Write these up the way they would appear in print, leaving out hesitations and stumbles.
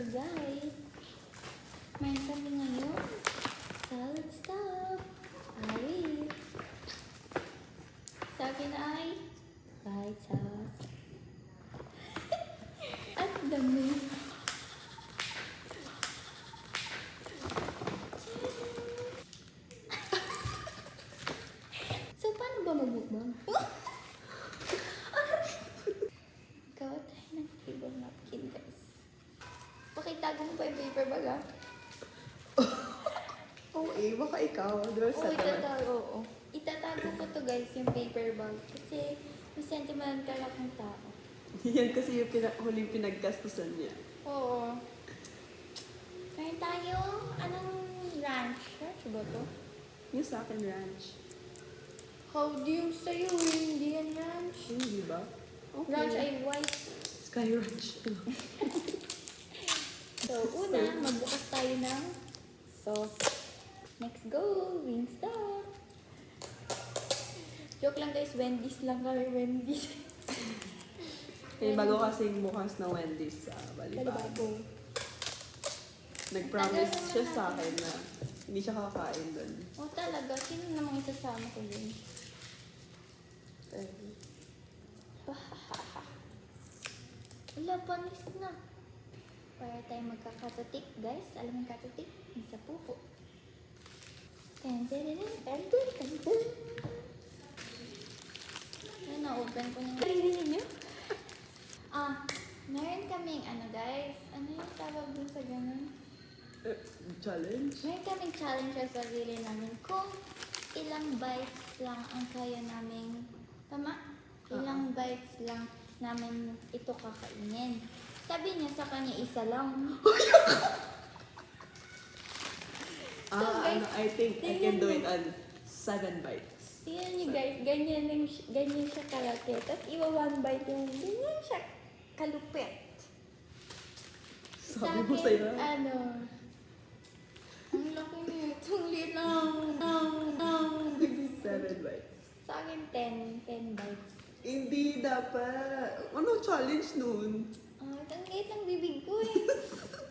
guys, mayroon kami ngayon salad stuff. Ay, sa akin ay white sauce. At dami. So, paano ba magbukbang? Gawa tayo ng table napkin, guys. Pakitago mo pa yung paper bag, ah. Oo baka ikaw. Oo, itatago. Oo. Itatago ko to, guys, yung paper bag. Kasi, may sentimental akong tao. Yan kasi yung huling pinagkastusan niya. Oo. Kain tayo. Anong ranch? Ranch ba to? Yung sa akin ranch. Howdy yung sa'yo, eh. Hindi yan ranch. Hindi ba? Okay. Ranch ay white. Sky ranch. So, una, magbukas tayo ng sauce. Next go, Wingstop. Joke lang guys, Wendy's lang kami, Wendy's. May bago kasing bukas na Wendy's sa Balibago. Balibago. Nag-promise siya sa akin na hindi siya kakain doon. O talaga, sino namang isasama ko yun? Wala, panis na. Para tayo magkakatutik, guys. Alam mo yung katutik? Isa pupo. Ten. Ayun, na-open ko na. Narinig niyo? Meron kaming guys. Ano yung tawag dun sa ganun? Challenge? Meron kaming challenge sa sarili namin kung ilang bites lang ang kaya naming, tama? Ilang bites lang namin ito kakainin. Sabi niya sa kanya, isa lang. guys, I think I can do it on 7 bites. Tingnan niyo guys, ganyan siya kalaki. Tapos iwa 1 bite yung ganyan siya kalupit. Sabi mo sa'yo. Ang laki nito, linang. 7 bites. Sa akin, 10 bites. Hindi dapat. Ano challenge nun? Ang liit ng bibig ko eh.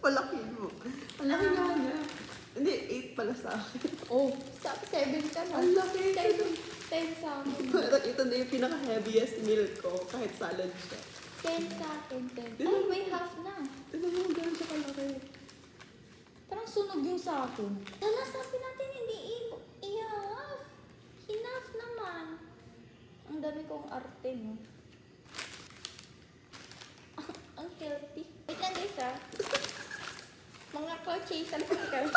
Palaki mo. Ang laki nga niya. Hindi, 8 pala sa akin. Oh, sa 7 ka na. Ang laki. 10 sa akin. Parang ito na yung pinaka-heaviest meal ko kahit salad siya. 10 sa akin, 10. Ay, may half na. Tignan mo, gano'n siya kalaki. Parang sunog yung sa akin. Tala, sabi natin hindi i-half. Enough naman. Ang dami kong arte mo. Ang healthy. Wait lang guys ah. Mga cloud-chaser kasi kami.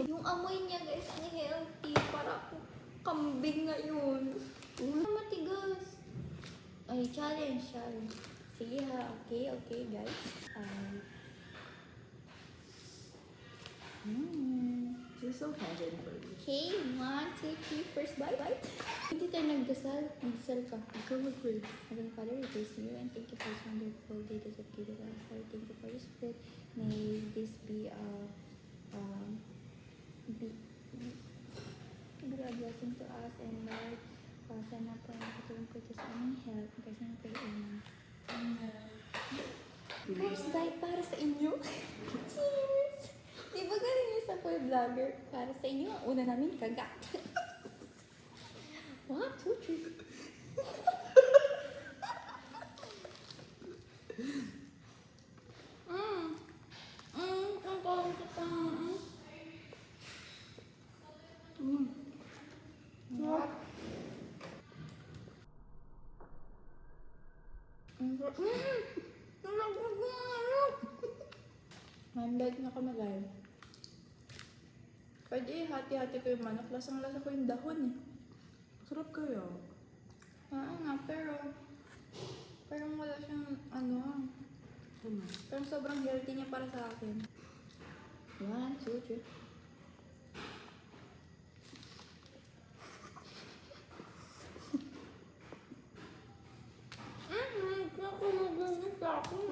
Yung amoy niya guys, ang healthy. Para ako kambing ngayon. Matigas. Ay, challenge. Sige ha, okay guys. This is so heaven for me. Okay, 1, 2, 3, first bite. Hindi tayo nagdasal. Nagdasal ka. Ikaw mag-pray. Heavenly Father, we praise you and thank you for this wonderful day that you've given us. Lord, thank you for this food. May this be a blessing to us and Lord, sana po ang katulong ko ito sa aming health. Kasi na po yung first bite para sa inyo. Cheers! Di ba galing yung sa food vlogger? Para sa inyo, ang una namin kagat. 1, 2, 3. Ang kawin ko pa. Manbag na kami guys. Pwede hati-hati ko yung manok. Lasang-lasa ko yung dahon eh. Sarap kaya. Oo nga, pero parang wala siyang parang sobrang healthy niya para sa akin. 1, 2, 3. Nakulugin sa akin.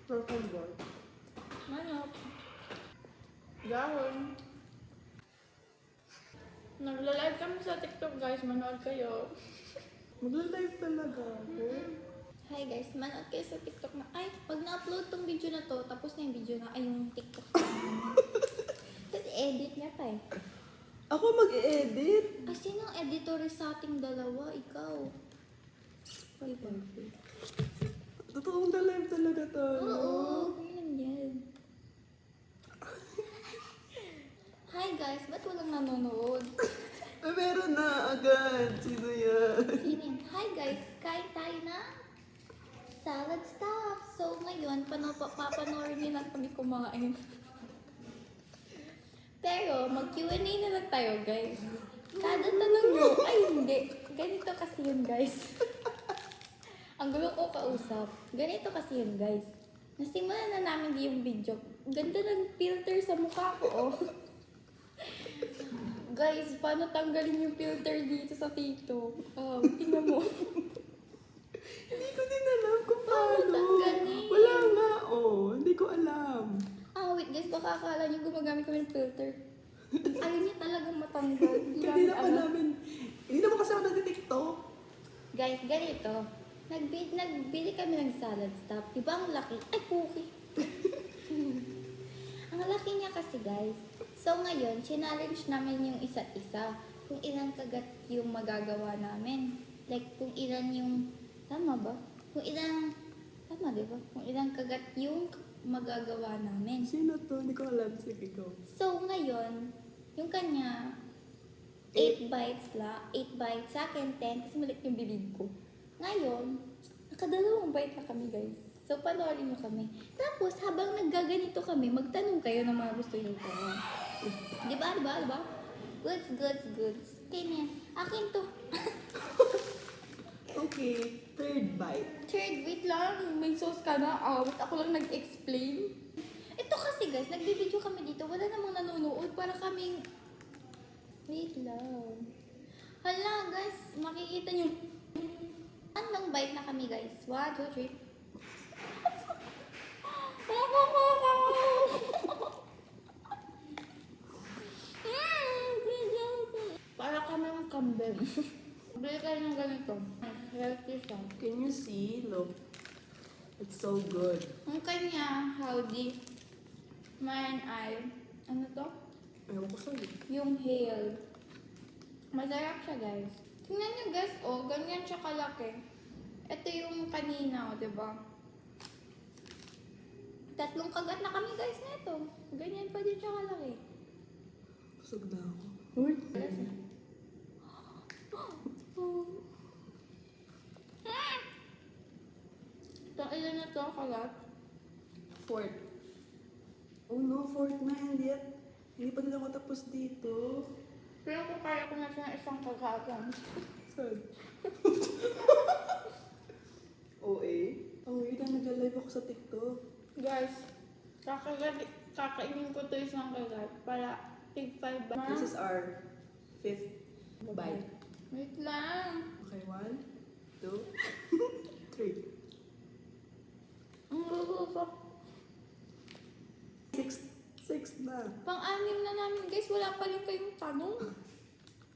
Purple boy. Manok. Dahon. Nagla-live kami sa TikTok guys, manood kayo. Magla-live talaga ako. Hi guys, manood kayo sa TikTok na, ay, pag na-upload tong video na to, tapos na yung video na, ay yung TikTok na. Tapos edit niya pa eh. Ako mag-edit. Ay, sino ang editor sa ating dalawa? Ikaw. Ay, ba? Totoong na-live talaga tayo. Oo, ganyan yan. Hi guys, ba't walang nanonood? Meron na agad. Sino yan? Sino yan? Hi guys, kain tayo na salad stuff. So ngayon, papanoorin niyo na kami kumain. Pero mag-Q&A na lang tayo guys. Kada tanong nyo, ay hindi. Ganito kasi yun guys. Ang gulo ko kausap. Ganito kasi yun guys. Nasimulan na namin yung video. Ganda ng filter sa mukha ko oh. Guys, paano tanggalin yung filter dito sa TikTok? Tingnan mo. Hindi ko din alam kung Paano paano. tanggalin? Wala nga, oh. Hindi ko alam. Wait guys, baka akala nyo gumagamit kami ng filter. Ayaw niya talagang matanggal. Hindi na pa alam. namin. Hindi naman kasi ako nag-TikTok. Guys, ganito. Nagbili kami ng salad stuff. Diba ang laki? Ay, puki. Ang laki niya kasi guys. So ngayon, challenge namin yung isa't isa. Kung ilan kagat yung magagawa namin. Like, kung ilan yung... Tama ba? Kung ilan... Tama, diba? Kung ilan kagat yung magagawa namin. Sino to? Hindi ko alam. Sige, go. So ngayon, yung kanya, 8 bites la. 8 bites sa akin, 10. Kasi maliit yung bibig ko. Ngayon, nakadalawang bite na kami guys. So panoorin nyo kami. Tapos habang naggaganito kami, magtanong kayo ng mga gusto nyo tanong. Diba? Goods. Okay na yan. Akin to. Okay, third bite. Third, wait lang. May sauce ka na. Wait, ako lang nag-explain. Ito kasi guys, nagbibideo kami dito. Wala namang nanonood. Para kaming... Wait lang. Hala guys, makikita nyo. Anong bite na kami guys? 1, 2, 3. Para kami ng kambing. Bili kayo ng ganito. Healthy siya. Can you see? Look. It's so good. Ang kanya, howdy. Mine ay, ano to? Ewan ko sa'yo. Yung hail. Masarap siya guys. Tingnan nyo guys, oh, ganyan siya kalaki. Ito yung kanina, oh, diba? 3 kagat na kami guys nito. Ganyan pa din siya kalaki. Busog na ako. Uy! Ito, ilan na to kagat? Fourth. Oh no, fourth na. Hindi pa din ako tapos dito. Pero kung kaya ko na siya ng isang kagatan. Sad. OA? Oh, wait na. Nag-live ako sa TikTok. Guys, kakainin ko to isang kagat para take 5 ba? This is our fifth bite. Wait lang. Okay, 1, 2, 3. Ang gugupak. Six na. Pang-anim na namin guys, wala pa rin kayong tanong.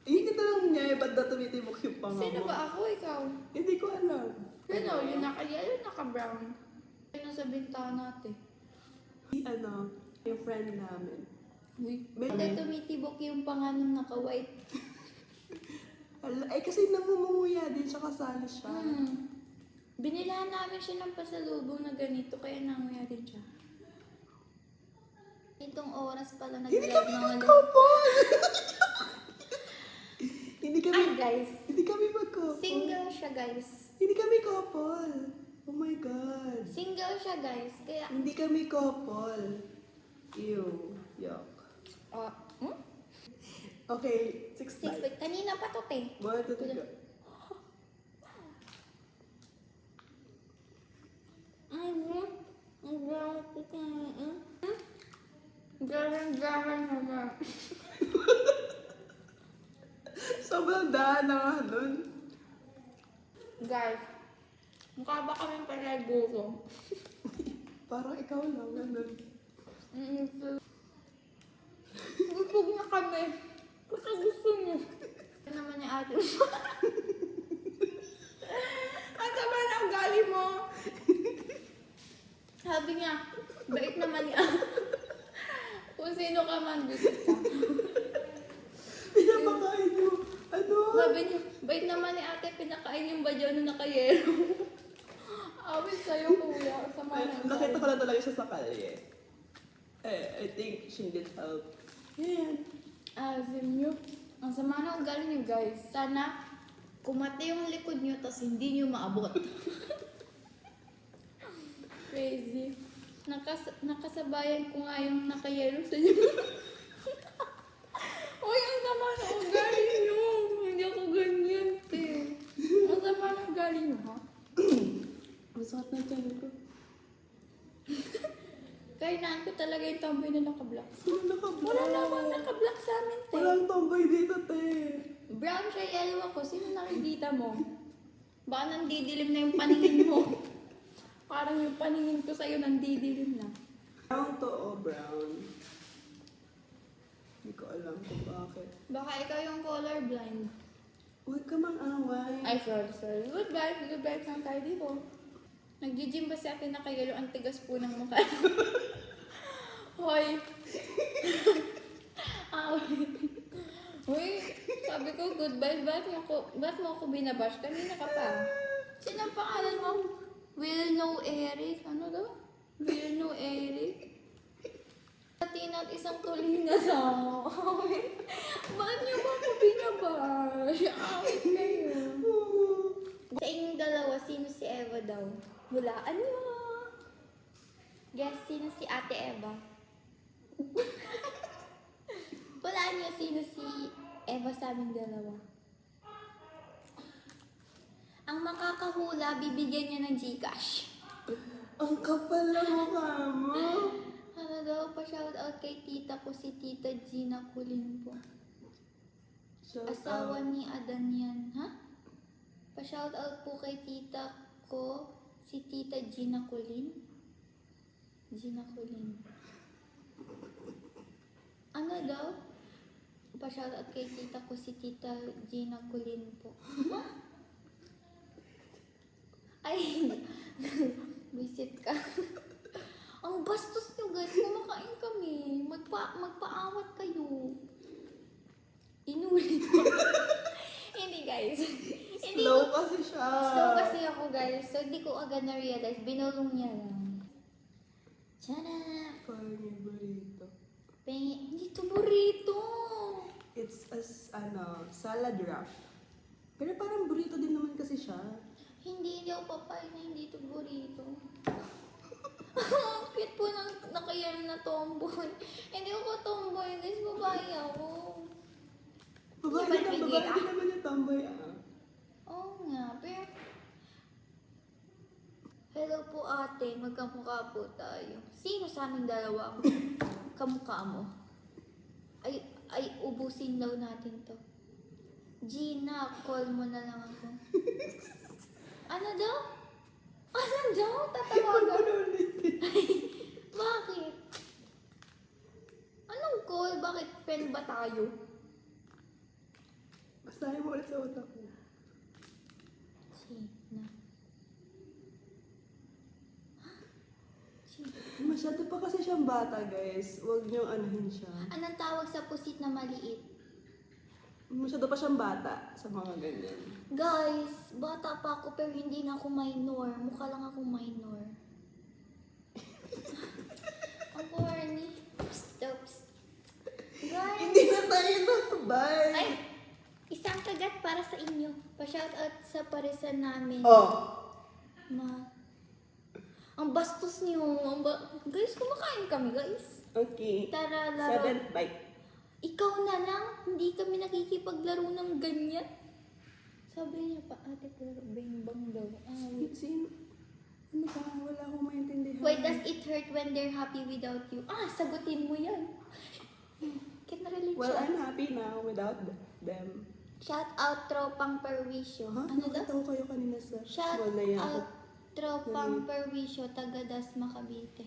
Hindi ka lang niya, ba't na tumitibok yung panga mo? Sino ba ako, ikaw? Hindi ko alam. Sino? Yung naka-yellow, naka-brown. Sino sa bintana natin? Yung friend namin. Uy, May- hindi tumitibok yung panganong naka-white. Kasi namumuya din siya, kasali siya. Binilahan namin siya ng pasalubong na ganito, kaya nanguya din siya. Itong oras pala Hindi nag-live kami ng mag-couple! Hindi kami, Ay guys, hindi kami mag-couple. single siya guys. Hindi kami couple. Oh my God. Single siya guys, kaya... Hindi kami couple. Ew. Yuck. Okay, 6 6 bite. kanina pa to, te. 1, 2, 3, go. Garang-garang naman. Sobrang daan na nga nun. Guys, mukha ba kaming panaguro? Parang ikaw lang, ganun. Bubog na kami. Baka gusto niyo. Ito naman yung ate. ugali mo. Sabi niya, bait naman niya. Kung sino ka man, visit ka. Pinapakain niyo. Ano? Sabi niya, bait naman ni ate, pinakain yung badyaw na nakayero. Awit sa'yo, kuya. Sama na. Nakita ko lang talaga siya sa kalye. I think she needed help. Yan. Asim nyo. Ang sama na ugali niyo, guys. Sana kumati yung likod niyo, tas hindi niyo maabot. Crazy. Nakasabayan ko nga yung nakayelo sa inyo. Uy, ang sama na ugali niyo. Hindi ako ganyan, te. Ang sama na ugali niyo, ha? Masakit na tiyan ko. Kainaan ko talaga yung tomboy na naka-block. Sino naka-block? Wala namang naka-block sa amin, te. Walang tomboy dito, te. Brown siya, yellow ako. Sino nakikita mo? Baka nandidilim na yung paningin mo. Parang yung paningin ko sa'yo nandidilim na. Brown to o brown? Hindi ko alam kung bakit. Baka ikaw yung colorblind. Huwag ka mang-away. Ay, sorry. Good vibes lang tayo dito. Nag-gym ba si ate na kayelo? Ang tigas po ng mukha. Hoy. Hoy, sabi ko, good vibes. Ba't mo ako binabash? Kanina ka pa. Sino ang pangalan mo? Will know Eric. Ano daw? Will know Eric. At isang tulingas ako. Bakit niyo ba ako binabash? Awit kayo. Sa inyong dalawa, sino si Eva daw? Hulaan niyo. Guess, sino si Ate Eva? Hulaan niyo sino si Eva sa aming dalawa. Ang makakahula, bibigyan niya ng Gcash. Ang kapal na mukha mo. Ano daw, pa-shoutout kay tita ko, si Tita Gina Culin po. Shout Asawa out. ni Adan yan. Ha? Pa-shoutout po kay tita ko, si Tita Gina Culin. Gina Culin. Ano daw? Pa-shoutout kay tita ko, si Tita Gina Culin po. Ay, visit ka. Ang bastos nyo guys, kumakain kami. Magpaawat kayo. Inulit ko. Hindi guys. Hindi Slow ko, kasi siya. slow kasi ako guys. So hindi ko agad na-realize. Binulong niya lang. Tara! Parang yung burrito. Hindi to burrito. It's salad wrap. Pero parang burrito din naman kasi siya. Hindi ako papayag na hindi to burrito. Ang cute po ng nakayal na tomboy. Hindi ako tomboy guys, babae ako. Babae Di ba din nabigay ka? naman yung tomboy Oo nga, pero... Hello po ate, magkamukha po tayo. Sino sa aming dalawa ang kamukha mo? Ay, ubusin daw natin to. Gina, call mo na lang ako. Ano daw? Ano daw? Tatawagan? Bakit? Anong call? Bakit friend ba tayo? Basahin mo ulit sa utak ko. Gina. Masyado pa kasi siyang bata, guys. Huwag niyong anuhin siya. Anong tawag sa pusit na maliit? Masyado pa siyang bata sa mga ganyan. Guys, bata pa ako pero hindi na ako minor. Mukha lang ako minor. Ang corny. Stops. Guys, Hindi na tayo natubay. ay, isang kagat para sa inyo. Pa-shoutout sa parisan namin. Oh! Ang bastos niyo. Guys, kumakain kami, guys. Okay. Tara, laro. 7th bite. Ikaw na lang, hindi kami nakikipaglaro ng ganyan. Sabi niya pa, ate, pero bang daw. Sino? Ano ba? Wala akong maintindihan. Why does it hurt when they're happy without you? Sagutin mo yan. Can relate Well, siya. I'm happy now without them. Shout out tropang perwisyo. Ha? Ano daw? Nakita ko kayo kanina sa Shout mall na yan. out tropang perwisyo, taga Dasma, Cavite.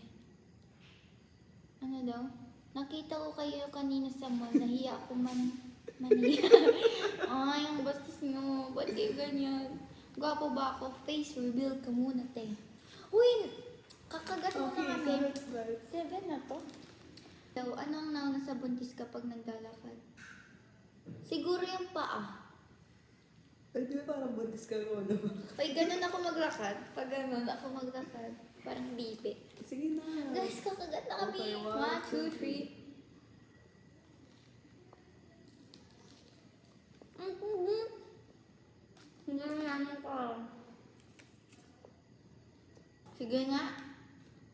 Ano daw? Nakita ko kayo kanina sa mall. Nahiya ako maniya. Ay, ang bastos nyo. Ba't kayo ganyan? Gwapo ba ako? Face reveal ka muna, te. Uy! Kakagat mo na kami. 7 na to. Daw, anong nauna sa buntis kapag naglalakad? Siguro yung paa. Ay, di ba parang buntis ka mo naman? Ay, ganun ako maglakad. Pag ganun ako maglakad. Parang bibi. Sige na. Guys, kakagat na kami. Okay, 1, 2, 3. Hindi naman ko. Sige nga.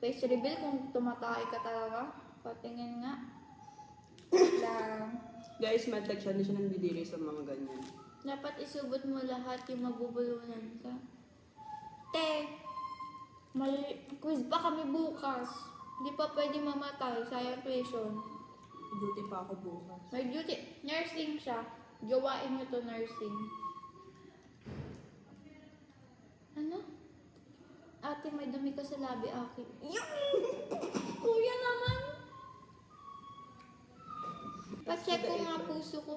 Face reveal kung tumatay ka talaga. Patingin nga. Lang. Guys, medtech siya. Hindi siya nandidiri sa mga ganyan. Dapat isubot mo lahat yung mabubulunan ka. Te, may quiz pa kami bukas. Hindi pa pwede mamatay. Sayang tuition. Duty pa ako bukas. May duty. Nursing siya. Jowain mo to nursing. Ano? Ate, may dumi ka sa labi akin. Yung! Kuya naman! Pacheck ko nga puso ko.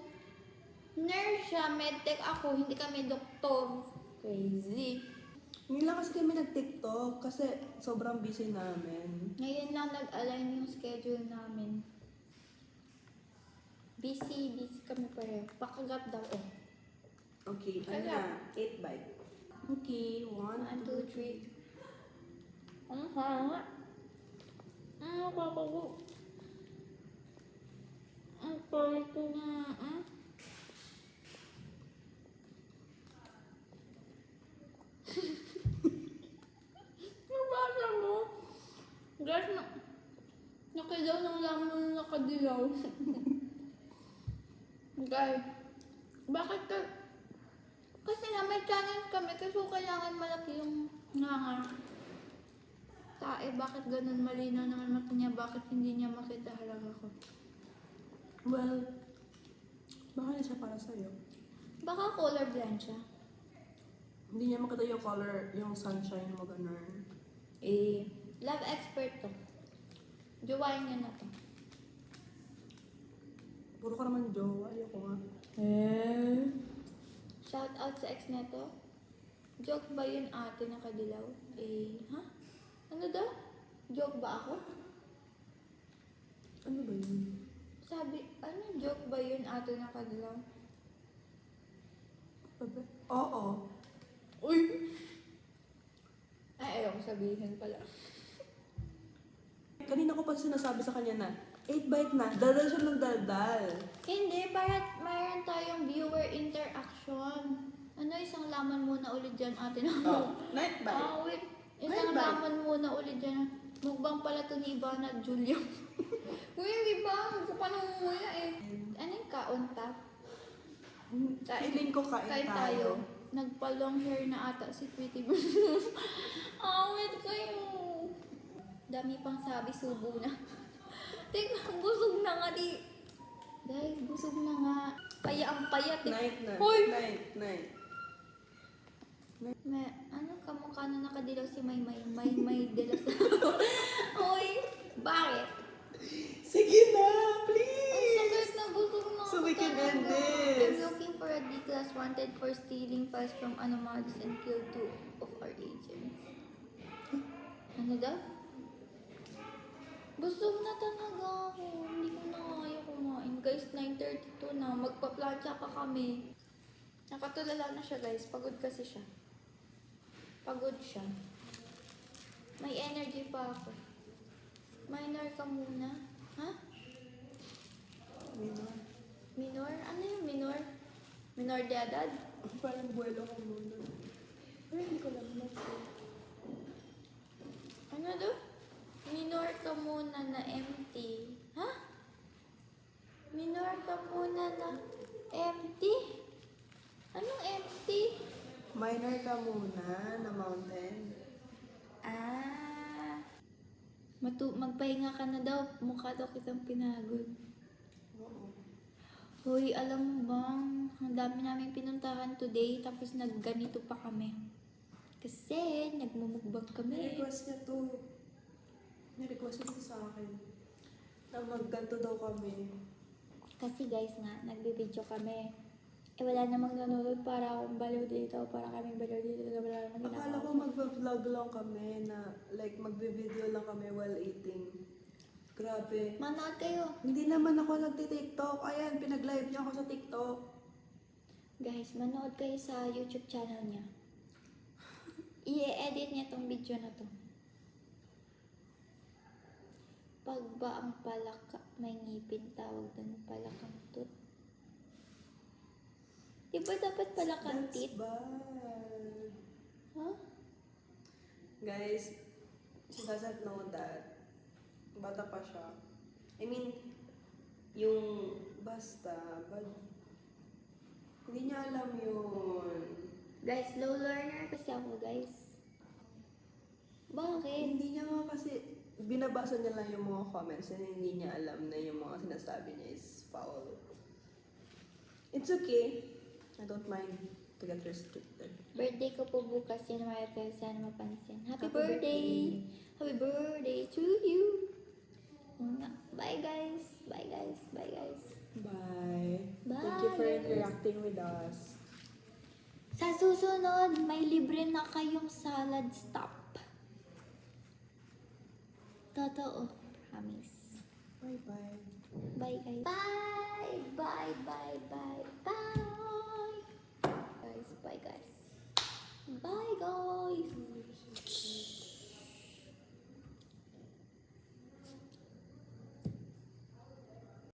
Nurse siya, medtech ako, hindi kami doktor. Crazy. Ngayon lang kasi kami nag-TikTok kasi sobrang busy namin. Ngayon lang nag-align yung schedule namin. Busy kami pareho. Pakagat daw eh. Okay, ano Kaya? na? 8 bite. Okay, 1, 1, 2, 3. Ang hanga. Ang nakakago. Ang pari ko nga. Nabasa mo? Guys, nakilaw ng lamang na nakadilaw. Guys, bakit ka? Kasi nga may challenge kami kasi kailangan malaki yung nga. Tae, bakit ganun malinaw naman mata niya? Bakit hindi niya makita halaga ko? Well, baka na siya para sa'yo. Baka colorblind siya. Hindi niya makita yung color, yung sunshine mo ganun. Eh, love expert to. Jowain niya na to. Puro ka naman jowa, ayoko nga. Shout out sa ex neto. Joke ba yun ate nakadilaw? Eh, ha? Ano daw? Joke ba ako? Ano ba yun? Sabi, ano joke ba yun ate nakadilaw? Oo. Uy! Ay, ayoko sabihin pala. Kanina ko pa sinasabi sa kanya na, 8 bite na, daldal siya ng daldal. Hindi, para mayroon tayong viewer interaction. Ano, isang laman muna ulit dyan ate na. Night bite. Ah, wait. Isang Night bite. laman muna ulit dyan. Mukbang pala to ni Ivana at Julia. Uy, Iba, gusto pa nung muna eh. Ano yung kaunta? Feeling ko kain tayo. Nagpa-long hair na ata si Tweety. Awit kayo. Dami pang sabi, subo na. Teka, busog na nga di. Guys, busog na nga. Kaya ang payat eh. Night na. Hoy! Night. May, ano kamukha na nakadilaw si May de la Hoy, bakit? Sige na, Ang please! sakit na busog na So ako we can talaga. end this. I'm looking for a D-class wanted for stealing files from anomalies and killed 2 of our agents. Ano daw? Busog na talaga ako. Hindi ko na kaya kumain. Guys, 9:32 na. Magpa-plancha pa kami. Nakatulala na siya guys. Pagod kasi siya. Pagod siya. May energy pa ako. Minor ka muna. Ha? Minor? Ano yung minor? Minor de edad? Parang buwelo ko muna. Pero hindi ko lang Ano do? Minor ka muna na empty. Ha? Minor ka muna na empty? Anong empty? Minor ka muna na mountain. Ah. Magpahinga ka na daw. Mukha daw kitang pinagod. Oo. Hoy, alam mo bang, ang dami namin pinuntahan today, tapos nagganito pa kami. Kasi, nagmumukbang kami. Ni-request niya to. Ni-request niya to sa akin. Na magganto daw kami. Kasi guys nga, nagbibideo kami. Eh, wala namang nanonood para akong baliw dito, para kaming baliw dito, wala namang Akala ko ginagawa. magva-vlog lang kami na like magbe-video lang kami while eating. Grabe. Manood kayo. Hindi naman ako nagti-TikTok. Ayan, pinag-live niya ako sa TikTok. Guys, manood kayo sa YouTube channel niya. I-edit niya tong video na to. Pag ba ang palaka, may ngipin, tawag doon palakang tooth. Diba dapat palakang That's teeth? bad. Huh? Guys, she doesn't know that. Bata pa siya. I mean, yung basta, but hindi niya alam yun. Guys, slow learner kasi ako, guys. Bakit? Hindi niya nga kasi, binabasa niya lang yung mga comments and hindi niya alam na yung mga sinasabi niya is foul. It's okay. I don't mind to get restricted. Birthday ko po bukas, yun mga friends, sana mapansin. Happy Happy birthday! Happy birthday to you! Oo nga. Bye guys! Bye guys! Bye guys! Bye. Bye. Thank you for interacting with us. Sa susunod, may libre na kayong salad stop. Totoo. Promise. Bye-bye. Bye guys. Bye! Bye! Bye! Bye! Bye!